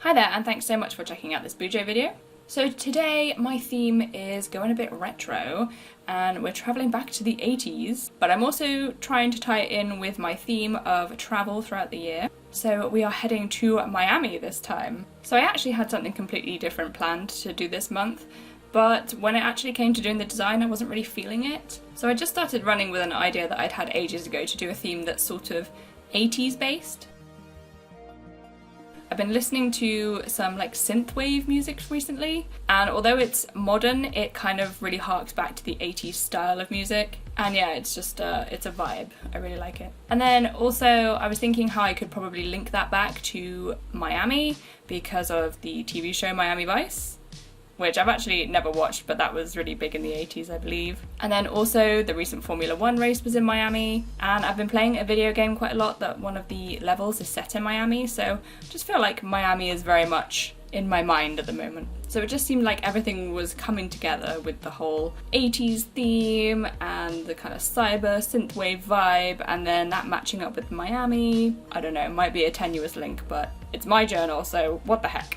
Hi there, and thanks so much for checking out this bujo video. So today my theme is going a bit retro and we're travelling back to the 80s, but I'm also trying to tie it in with my theme of travel throughout the year. So we are heading to Miami this time. So I actually had something completely different planned to do this month, but when it actually came to doing the design I wasn't really feeling it. So I just started running with an idea that I'd had ages ago to do a theme that's sort of 80s based. I've been listening to some like synthwave music recently, and although it's modern, it kind of really harks back to the 80s style of music. And yeah, it's just it's a vibe. I really like it. And then also I was thinking how I could probably link that back to Miami because of the TV show Miami Vice, which I've actually never watched, but that was really big in the 80s, I believe. And then also the recent Formula 1 race was in Miami, and I've been playing a video game quite a lot that one of the levels is set in Miami, so I just feel like Miami is very much in my mind at the moment. So it just seemed like everything was coming together with the whole 80s theme and the kind of cyber synthwave vibe, and then that matching up with Miami. I don't know, it might be a tenuous link, but it's my journal, so what the heck.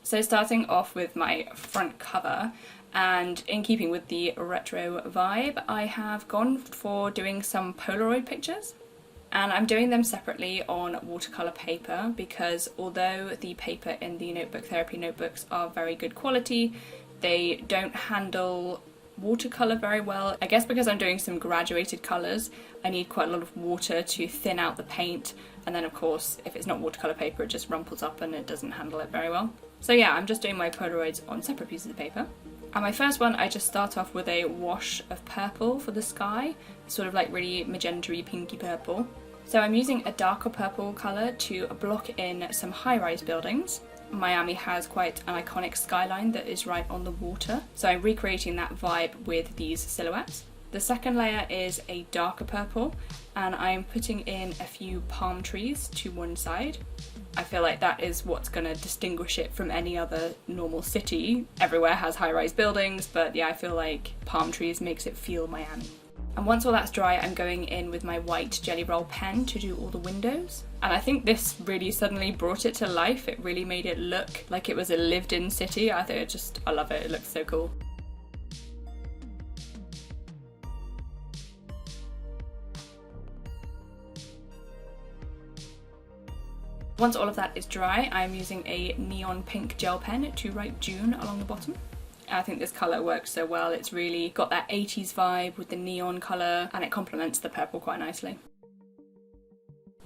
So starting off with my front cover, and in keeping with the retro vibe, I have gone for doing some Polaroid pictures. And I'm doing them separately on watercolour paper because although the paper in the notebook therapy notebooks are very good quality, they don't handle watercolour very well. I guess because I'm doing some graduated colours, I need quite a lot of water to thin out the paint, and then of course if it's not watercolour paper it just rumples up and it doesn't handle it very well. So yeah, I'm just doing my Polaroids on separate pieces of paper. And my first one, I just start off with a wash of purple for the sky, sort of like really magenta-y pinky purple. So I'm using a darker purple colour to block in some high-rise buildings. Miami has quite an iconic skyline that is right on the water, so I'm recreating that vibe with these silhouettes. The second layer is a darker purple, and I'm putting in a few palm trees to one side. I feel like that is what's going to distinguish it from any other normal city. Everywhere has high-rise buildings, but yeah, I feel like palm trees makes it feel Miami. And once all that's dry, I'm going in with my white Jelly Roll pen to do all the windows. And I think this really suddenly brought it to life. It really made it look like it was a lived-in city. I love it, it looks so cool. Once all of that is dry, I'm using a neon pink gel pen to write June along the bottom. I think this colour works so well. It's really got that 80s vibe with the neon colour, and it complements the purple quite nicely.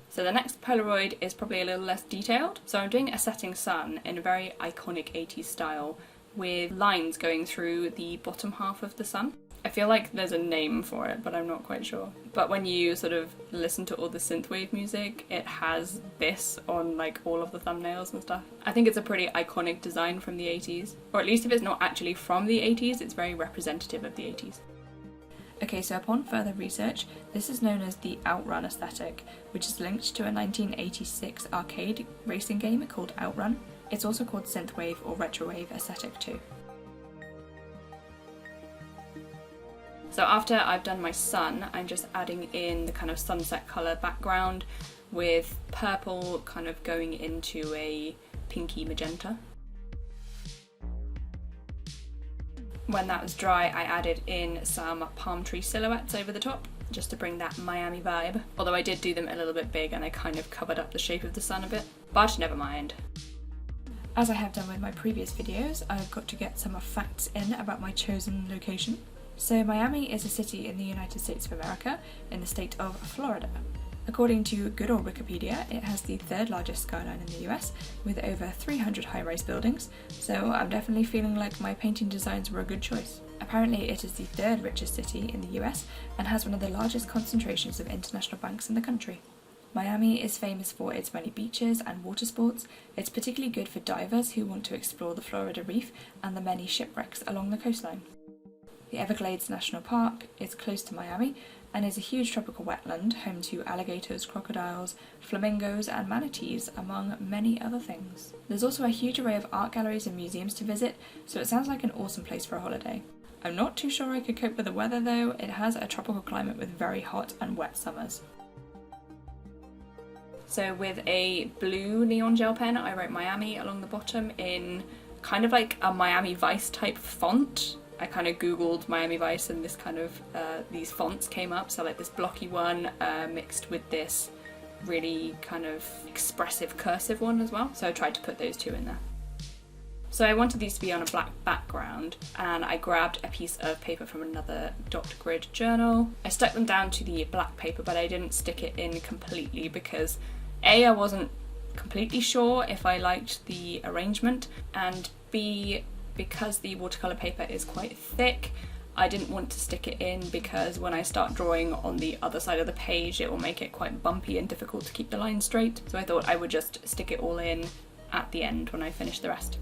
So the next Polaroid is probably a little less detailed. So I'm doing a setting sun in a very iconic 80s style with lines going through the bottom half of the sun. I feel like there's a name for it, but I'm not quite sure. But when you sort of listen to all the synthwave music, it has this on like all of the thumbnails and stuff. I think it's a pretty iconic design from the 80s. Or at least if it's not actually from the 80s, it's very representative of the 80s. Okay, so upon further research, this is known as the outrun aesthetic, which is linked to a 1986 arcade racing game called Outrun. It's also called synthwave or retrowave aesthetic too. So after I've done my sun, I'm just adding in the kind of sunset colour background with purple kind of going into a pinky magenta. When that was dry, I added in some palm tree silhouettes over the top, just to bring that Miami vibe. Although I did do them a little bit big and I kind of covered up the shape of the sun a bit, but never mind. As I have done with my previous videos, I've got to get some facts in about my chosen location. So Miami is a city in the United States of America, in the state of Florida. According to good old Wikipedia, it has the third largest skyline in the US, with over 300 high-rise buildings, so I'm definitely feeling like my painting designs were a good choice. Apparently it is the third richest city in the US, and has one of the largest concentrations of international banks in the country. Miami is famous for its many beaches and water sports. It's particularly good for divers who want to explore the Florida Reef and the many shipwrecks along the coastline. The Everglades National Park is close to Miami and is a huge tropical wetland home to alligators, crocodiles, flamingos and manatees, among many other things. There's also a huge array of art galleries and museums to visit, so it sounds like an awesome place for a holiday. I'm not too sure I could cope with the weather though. It has a tropical climate with very hot and wet summers. So with a blue neon gel pen, I wrote Miami along the bottom in kind of like a Miami Vice type font. I kind of googled Miami Vice and this kind of, these fonts came up, so like this blocky one mixed with this really kind of expressive cursive one as well. So I tried to put those two in there. So I wanted these to be on a black background, and I grabbed a piece of paper from another Dr. Grid journal. I stuck them down to the black paper, but I didn't stick it in completely because A, I wasn't completely sure if I liked the arrangement, and B, because the watercolour paper is quite thick, I didn't want to stick it in because when I start drawing on the other side of the page it will make it quite bumpy and difficult to keep the line straight. So I thought I would just stick it all in at the end when I finish the rest.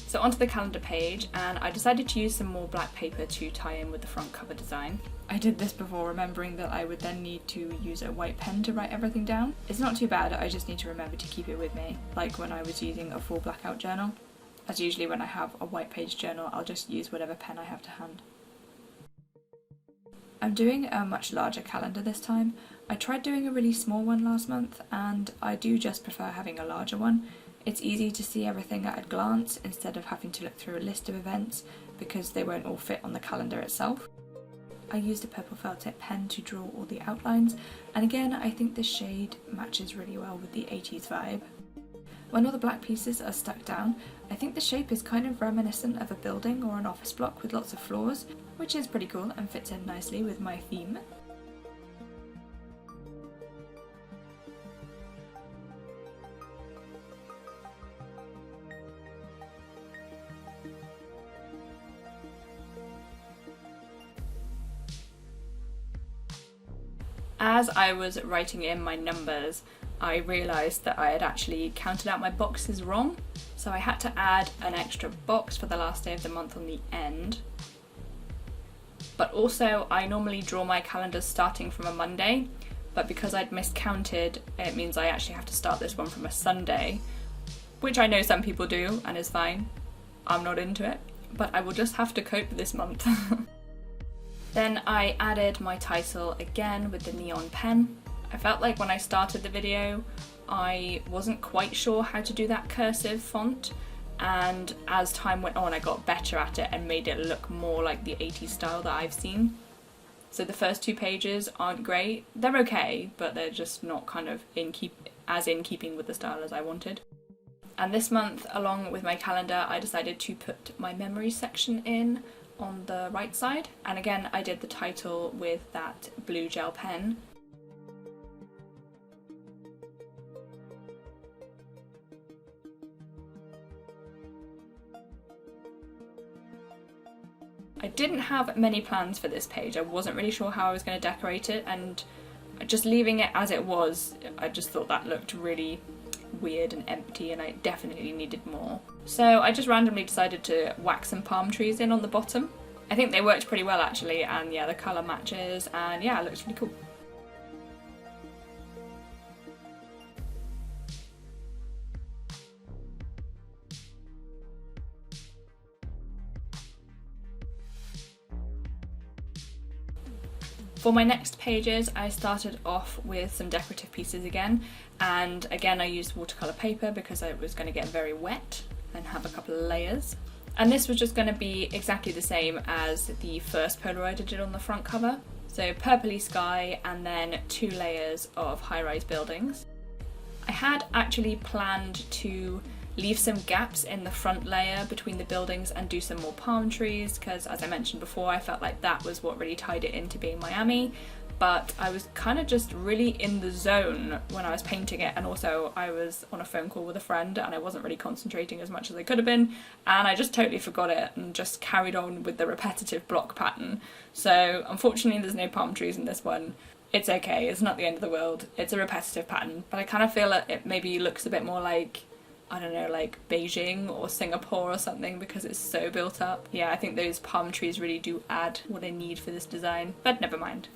So onto the calendar page, and I decided to use some more black paper to tie in with the front cover design. I did this before remembering that I would then need to use a white pen to write everything down. It's not too bad, I just need to remember to keep it with me, like when I was using a full blackout journal. As usually when I have a white page journal, I'll just use whatever pen I have to hand. I'm doing a much larger calendar this time. I tried doing a really small one last month, and I do just prefer having a larger one. It's easy to see everything at a glance instead of having to look through a list of events because they won't all fit on the calendar itself. I used a purple felt tip pen to draw all the outlines, and again I think this shade matches really well with the 80s vibe. When all the black pieces are stuck down, I think the shape is kind of reminiscent of a building or an office block with lots of floors, which is pretty cool and fits in nicely with my theme. As I was writing in my numbers, I realised that I had actually counted out my boxes wrong, so I had to add an extra box for the last day of the month on the end. But also, I normally draw my calendars starting from a Monday, but because I'd miscounted, it means I actually have to start this one from a Sunday, which I know some people do and is fine. I'm not into it, but I will just have to cope this month. Then I added my title again with the neon pen. I felt like when I started the video, I wasn't quite sure how to do that cursive font, and as time went on I got better at it and made it look more like the 80s style that I've seen. So the first two pages aren't great. They're okay, but they're just not kind of in keeping with the style as I wanted. And this month, along with my calendar, I decided to put my memories section in on the right side, and again I did the title with that blue gel pen. I didn't have many plans for this page. I wasn't really sure how I was going to decorate it, and just leaving it as it was, I just thought that looked really weird and empty and I definitely needed more. So I just randomly decided to whack some palm trees in on the bottom. I think they worked pretty well actually, and yeah, the colour matches, and yeah, it looks really cool. For my next pages, I started off with some decorative pieces again, and again I used watercolour paper because I was going to get very wet and have a couple of layers. And this was just going to be exactly the same as the first Polaroid I did on the front cover. So purpley sky and then 2 layers of high-rise buildings. I had actually planned to leave some gaps in the front layer between the buildings and do some more palm trees because, as I mentioned before, I felt like that was what really tied it into being Miami, but I was kind of just really in the zone when I was painting it, and also I was on a phone call with a friend and I wasn't really concentrating as much as I could have been, and I just totally forgot it and just carried on with the repetitive block pattern. So unfortunately there's no palm trees in this one. It's okay, it's not the end of the world, it's a repetitive pattern, but I kind of feel like it maybe looks a bit more like, I don't know, like Beijing or Singapore or something because it's so built up. Yeah, I think those palm trees really do add what I need for this design, but never mind.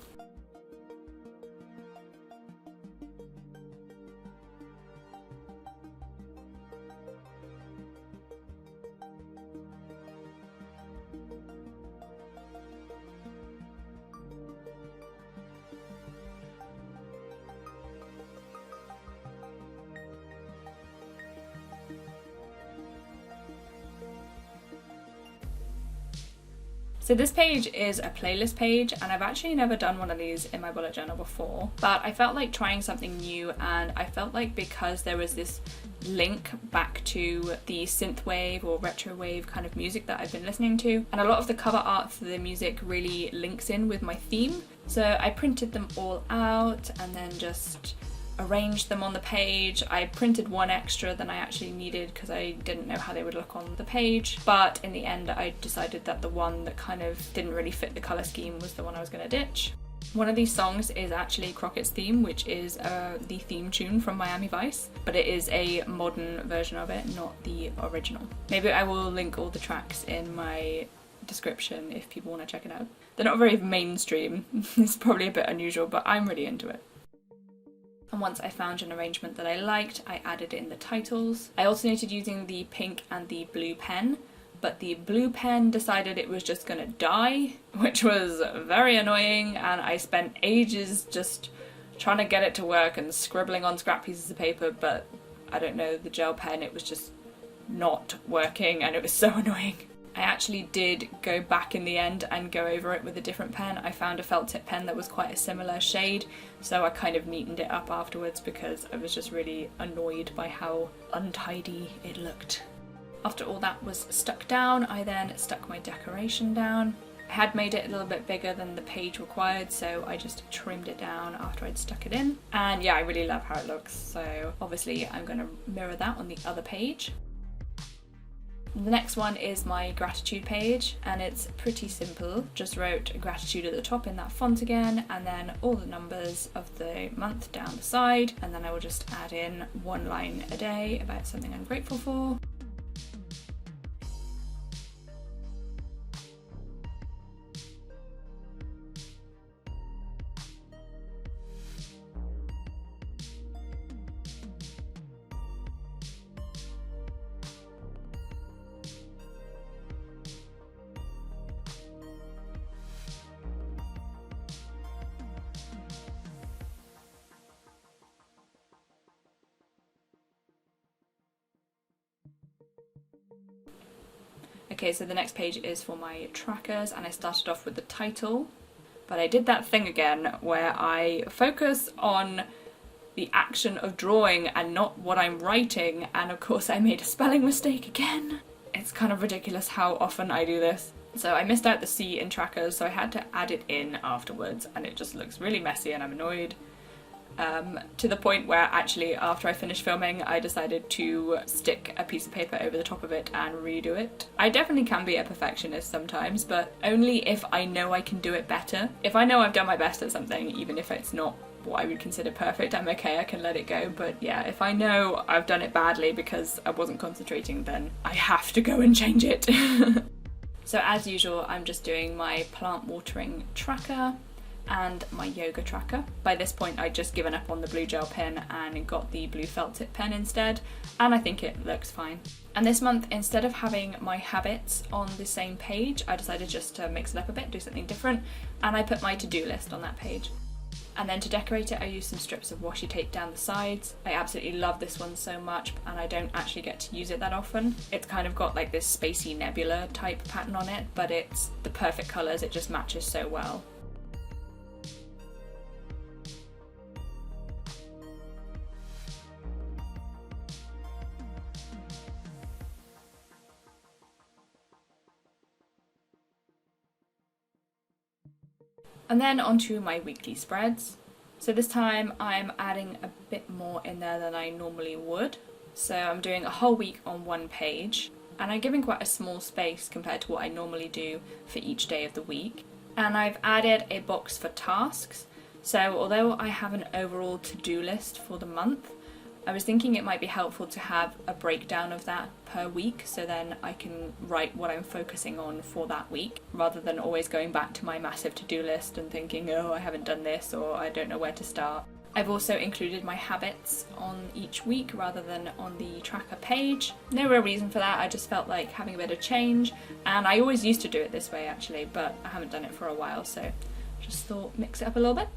So this page is a playlist page, and I've actually never done one of these in my bullet journal before, but I felt like trying something new, and I felt like because there was this link back to the synthwave or retrowave kind of music that I've been listening to, and a lot of the cover art for the music really links in with my theme. So I printed them all out and then just arranged them on the page. I printed one extra than I actually needed because I didn't know how they would look on the page, but in the end I decided that the one that kind of didn't really fit the colour scheme was the one I was going to ditch. One of these songs is actually Crockett's theme, which is the theme tune from Miami Vice, but it is a modern version of it, not the original. Maybe I will link all the tracks in my description if people want to check it out. They're not very mainstream, it's probably a bit unusual, but I'm really into it. And once I found an arrangement that I liked, I added in the titles. I alternated using the pink and the blue pen, but the blue pen decided it was just gonna die, which was very annoying, and I spent ages just trying to get it to work and scribbling on scrap pieces of paper, but I don't know, the gel pen, it was just not working and it was so annoying. I actually did go back in the end and go over it with a different pen. I found a felt tip pen that was quite a similar shade, so I kind of neatened it up afterwards because I was just really annoyed by how untidy it looked. After all that was stuck down, I then stuck my decoration down. I had made it a little bit bigger than the page required, so I just trimmed it down after I'd stuck it in. And yeah, I really love how it looks, so obviously I'm going to mirror that on the other page. The next one is my gratitude page, and it's pretty simple. Just wrote gratitude at the top in that font again, and then all the numbers of the month down the side, and then I will just add in one line a day about something I'm grateful for. Okay, so the next page is for my trackers, and I started off with the title, but I did that thing again where I focus on the action of drawing and not what I'm writing, and of course I made a spelling mistake again. It's kind of ridiculous how often I do this. So I missed out the C in trackers, so I had to add it in afterwards, and it just looks really messy and I'm annoyed. To the point where actually after I finished filming I decided to stick a piece of paper over the top of it and redo it. I definitely can be a perfectionist sometimes, but only if I know I can do it better. If I know I've done my best at something, even if it's not what I would consider perfect, I'm okay, I can let it go. But yeah, if I know I've done it badly because I wasn't concentrating, then I have to go and change it. So as usual, I'm just doing my plant watering tracker and my yoga tracker. By this point I'd just given up on the blue gel pen and got the blue felt tip pen instead, and I think it looks fine. And this month, instead of having my habits on the same page, I decided just to mix it up a bit, do something different, and I put my to-do list on that page. And then to decorate it I used some strips of washi tape down the sides. I absolutely love this one so much, and I don't actually get to use it that often. It's kind of got like this spacey Nebula type pattern on it, but it's the perfect colours, it just matches so well. And then onto my weekly spreads. So this time I'm adding a bit more in there than I normally would. So I'm doing a whole week on one page, and I'm giving quite a small space compared to what I normally do for each day of the week. And I've added a box for tasks. So although I have an overall to-do list for the month, I was thinking it might be helpful to have a breakdown of that per week, so then I can write what I'm focusing on for that week, rather than always going back to my massive to-do list and thinking, oh, I haven't done this, or I don't know where to start. I've also included my habits on each week rather than on the tracker page. No real reason for that, I just felt like having a bit of change, and I always used to do it this way actually, but I haven't done it for a while, so just thought mix it up a little bit.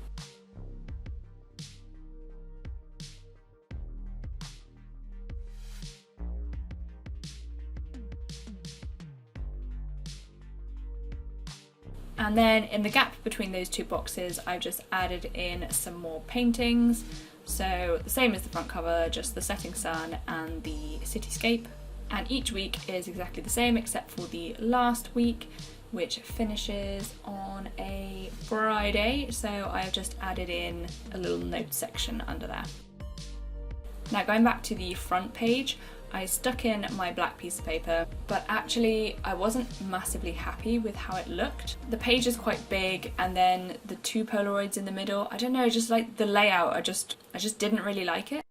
And then in the gap between those two boxes, I've just added in some more paintings. So the same as the front cover, just the setting sun and the cityscape. And each week is exactly the same except for the last week, which finishes on a Friday. So I've just added in a little note section under there. Now going back to the front page, I stuck in my black piece of paper, but actually I wasn't massively happy with how it looked. The page is quite big, and then the two Polaroids in the middle, I don't know, just like the layout, I just didn't really like it.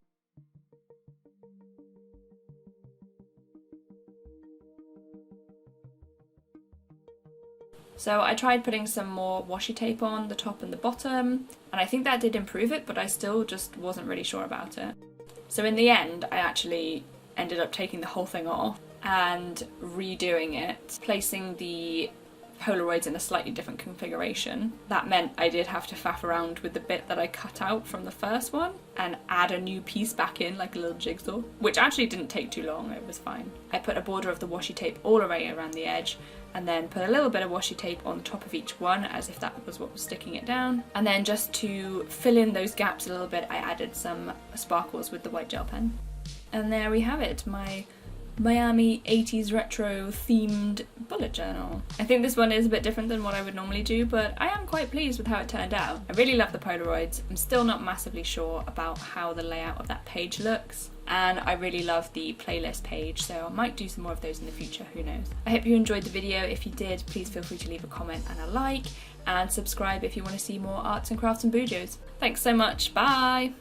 So I tried putting some more washi tape on the top and the bottom, and I think that did improve it, but I still just wasn't really sure about it. So in the end, I actually ended up taking the whole thing off and redoing it, placing the Polaroids in a slightly different configuration. That meant I did have to faff around with the bit that I cut out from the first one and add a new piece back in, like a little jigsaw, which actually didn't take too long, it was fine. I put a border of the washi tape all the way around the edge, and then put a little bit of washi tape on the top of each one as if that was what was sticking it down. And then just to fill in those gaps a little bit, I added some sparkles with the white gel pen. And there we have it, my Miami 80s retro themed bullet journal. I think this one is a bit different than what I would normally do, but I am quite pleased with how it turned out. I really love the Polaroids. I'm still not massively sure about how the layout of that page looks, and I really love the playlist page, so I might do some more of those in the future, who knows. I hope you enjoyed the video. If you did, please feel free to leave a comment and a like, and subscribe if you want to see more arts and crafts and bujos. Thanks so much, bye!